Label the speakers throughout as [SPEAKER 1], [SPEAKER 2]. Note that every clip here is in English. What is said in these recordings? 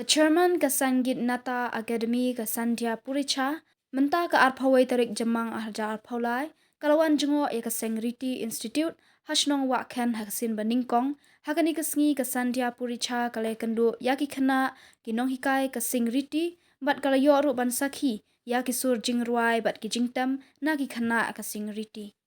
[SPEAKER 1] Chairman ka Sanget Nata Akademi ka Sandhya Puricha, menta ka arphawai tarik jamang arja arphawlai, kalawan Jngoh ya ka Seng Riti Institute, hasnong Wahkhen haksin baningkong, hakani ka sngi ka Sandhya Puricha kale kendu yaki khana kinong hikai ka Seng Riti, bat kala yoru ban sakhi, yaki sur jingruai bat ki jingtam, na ki khana ka Seng Riti.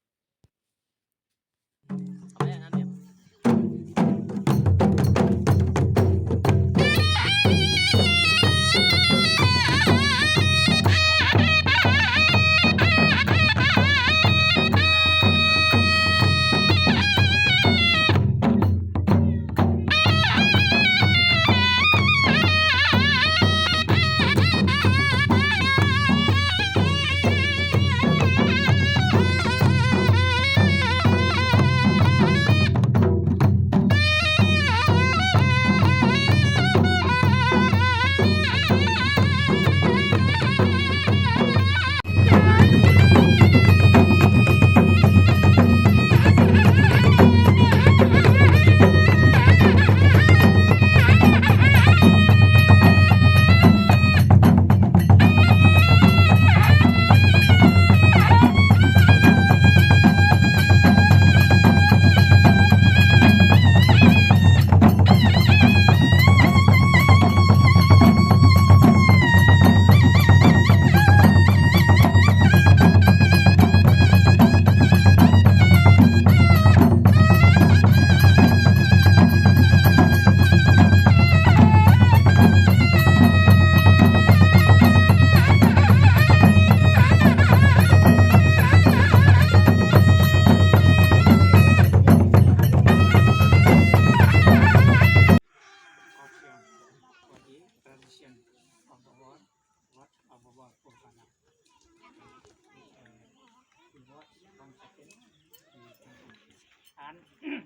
[SPEAKER 2] And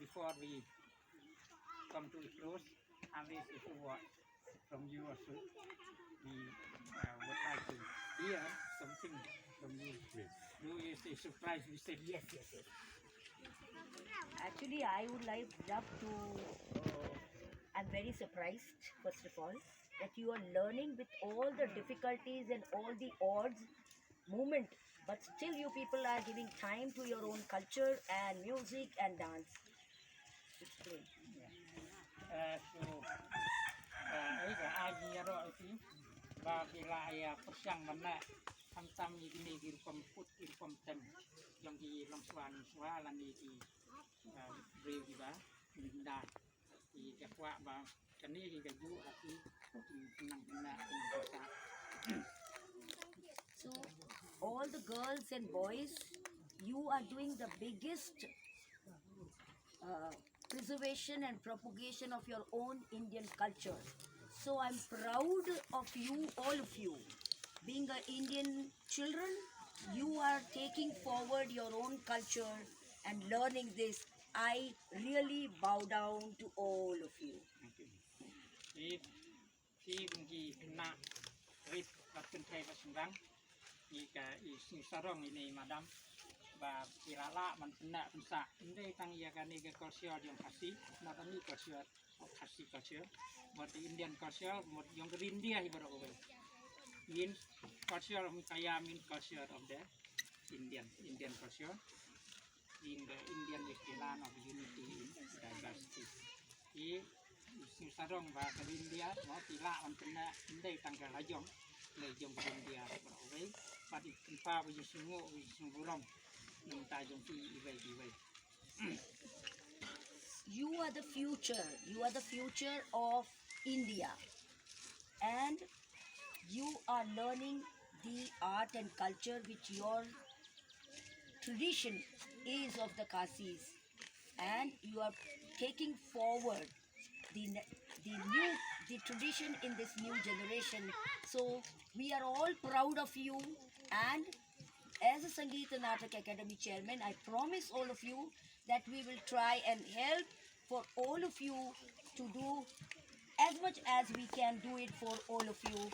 [SPEAKER 2] before we come to a close, and this is what from you also, we would like to hear something from you. Please. Do you say surprise? We said yes.
[SPEAKER 3] Actually, I would love to. I'm very surprised, first of all, that you are learning with all the difficulties and all the odds movement, but still you people are giving time to your own culture and music and dance. Explain.
[SPEAKER 2] Ấy là ai nghe rồi thì và vì lại persiang mana tham ini di rukom tem yang di langswan swa lani di real di ba minda di jakwa ba kani di gaju ati nang na
[SPEAKER 3] So, all the girls and boys, you are doing the biggest preservation and propagation of your own Indian culture. So I'm proud of you, all of you. Being an Indian children, you are taking forward your own culture and learning this. I really bow down to all of you.
[SPEAKER 2] Khi na rip Wahkhen pasundang ika isi sarong ini madam và kirala man pena pensa inde tang ya kani ke culture yang khasi not only culture of khasi culture but the Indian culture but yang India ibaro ko means culture of kaya mean culture of the Indian culture in the Indian is the land of unity in diversity isi sarong ba ke India no tila man pena inde tang ka lajong le jong India ibaro ko but it pa wi sungo wi sungurong
[SPEAKER 3] You are the future. You are the future of India. And you are learning the art and culture which your tradition is of the Kasis. And you are taking forward the tradition in this new generation. So we are all proud of you, and as a Sangeet and Natak Academy Chairman, I promise all of you that we will try and help for all of you to do as much as we can do it for all of you.